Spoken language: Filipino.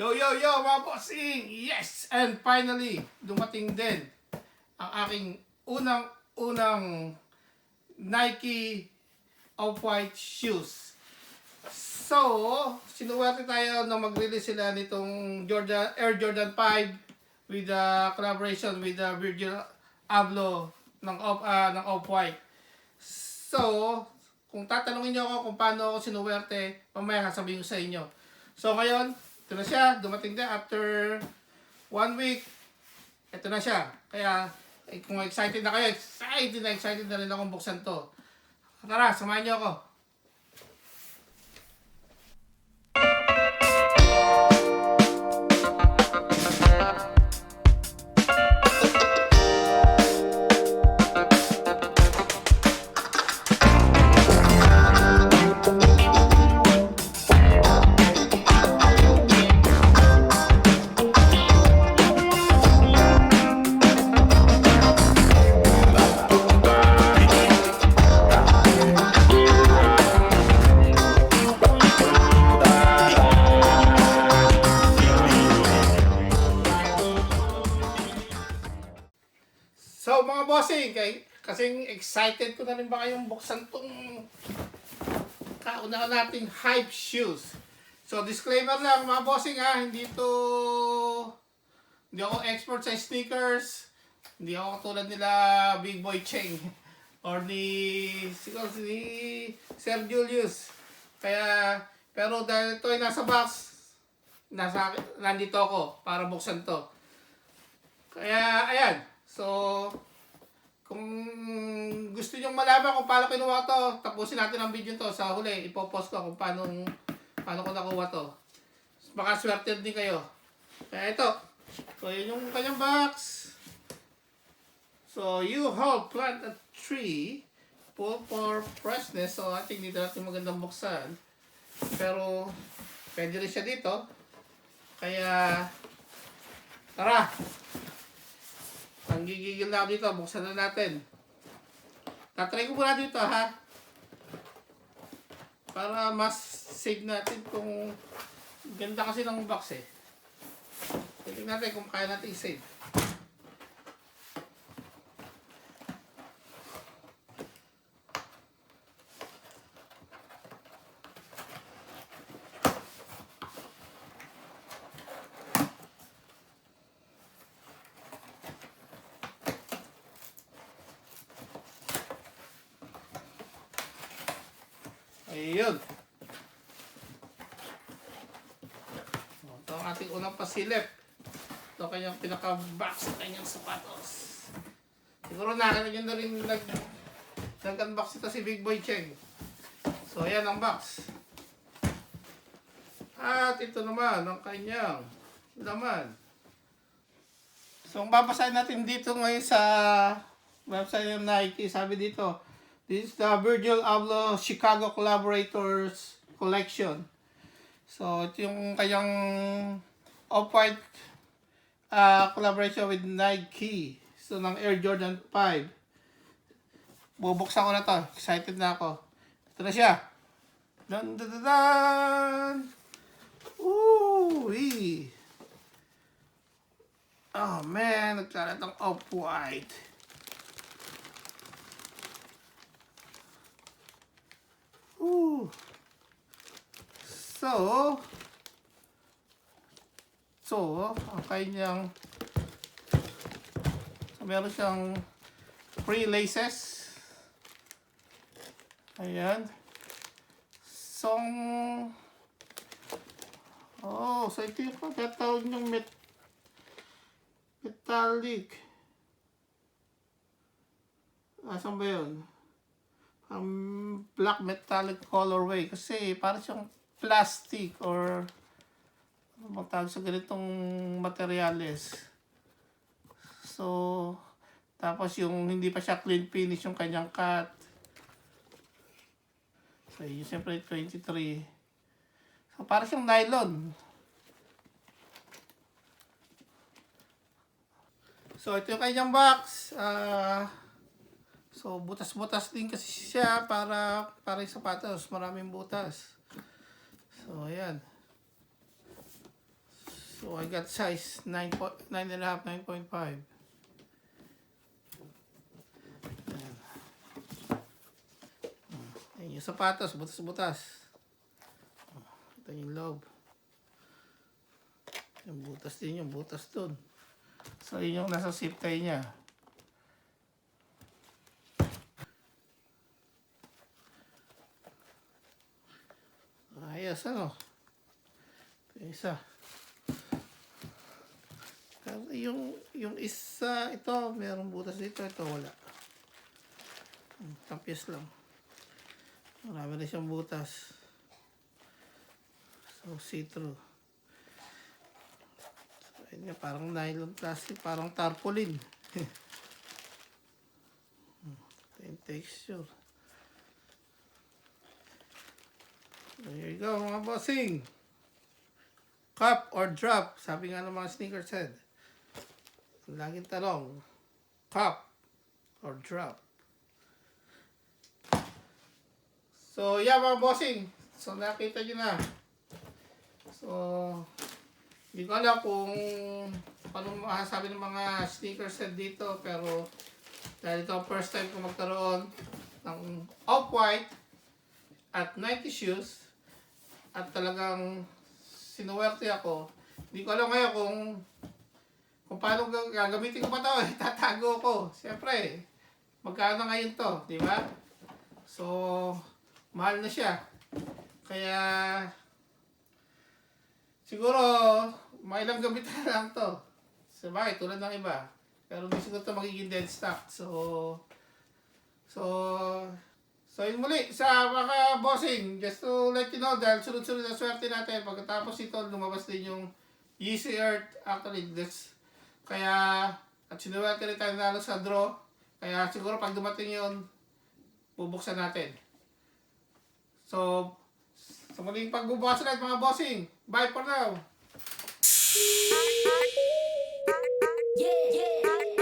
Yo, yo, yo, mga bossing! Yes! And finally, dumating din ang aking unang Nike Off-White shoes. So, sinuwerte tayo na mag-release sila nitong Air Jordan 5 with the collaboration with the Virgil Abloh ng Off-White. So, kung tatanungin nyo ako kung paano ako sinuwerte, mamaya sasabihin ko sa inyo. So, ngayon, ito na siya. Dumating din after 1 week. Ito na siya. Kaya, kung excited na kayo, excited na rin akong buksan to. Tara, samahan nyo ako. So mga bossing, kasing excited ko na rin ba kayong buksan tong kauna nating hype shoes. So disclaimer lang mga bossing ha, hindi ako expert sa sneakers. Hindi ako katulad nila Big Boy Cheng or ni Sir Julius. Pero dahil ito ay nasa box, nandito ako para buksan to. Kaya ayan. So, kung gusto nyo malaman kung paano kinuha to, tapusin natin ang video to. Sa huli, ipopost ko kung paano ko nakuha to. Baka swerte din kayo. Kaya ito. So, yun yung kanyang box. So, you have plant a tree full for freshness. So, I think dito natin magandang buksan. Pero, pwede rin siya dito. Kaya, tara! Ang gigigil na ako dito, buksan na natin. Tatry ko muna dito ha. Para mas save natin kung ganda kasi ng box eh. Tingnan natin kung kaya natin i-save. Ayun. Ito ang ating unang pasilip. Ito kanyang pinaka-box sa kanyang sapatos. Siguro nakita nyo na rin nag-unbox ito si Big Boy Cheng. So, ayan ang box. At ito naman ang kanyang laman. So, ang babasahin natin dito ngayon sa website ng Nike, sabi dito, this is the Virgil Abloh Chicago Collaborators Collection. So, ito yung kanyang Off-White collaboration with Nike. So, ng Air Jordan 5. Bubuksan ko na to. Excited na ako. Ito na siya. Dun, dun, dun, dun. Ooh-wee. Oh man, nagkalat ng Off-White. So, ang kanyang, meron siyang free laces. Ayan. So ito yung pagkatawag ng metallic. Asan ba yun? Black metallic colorway kasi parang siyang plastic or ano bang tawag sa ganitong materyales. So, tapos yung hindi pa siya clean finish yung kanyang cut. So, yun siyempre 23. So, parang siyang nylon. So, ito yung kanyang box. So, butas-butas din kasi siya para yung sapatos. Maraming butas. So, ayan. So I got size 9.5, 9.5. Ayan yung sapatos, butas-butas. Ito yung loob. Yung butas din, yung butas dun. So yun yung nasa zip tie niya. Ayos, ano? Ito yung isa. Yung isa, ito, mayroong butas dito, ito wala. Tapis lang. Marami na siyang butas. So, see-through. So, ayun nga, parang nylon plastic, parang tarpaulin. Ito yung texture. There you go, mga bossing. Cup or drop, sabi nga ng mga sneakerhead. Laging tanong, cup or drop. So, yeah mga bossing. So, nakita nyo na. So, hindi ko alam kung paano masasabi ng mga sneakerhead dito. Pero, dahil ito first time ko magkaroon ng off-white at Nike shoes. At talagang sinuwerte ako. Hindi ko alam ngayon kung paano gagamitin ko pa ito. Tatago ko. Siyempre, magkano ngayon to, di ba? So, mahal na siya. Kaya, siguro, mailang gamit na lang to. Sabay, tulad ng iba. Pero hindi siguro ito magiging dead stock. So yun muli sa mga bossing, just to let you know, dahil sunod-sunod na swerte natin, pagkatapos ito, lumabas din yung Yeezy Earth, actually, kaya, at sinuwerte rin tayo nalo sa draw, kaya siguro pag dumating yun, bubuksan natin. So, sa muling pagbubukas ulit mga bossing, bye for now! Yeah, yeah.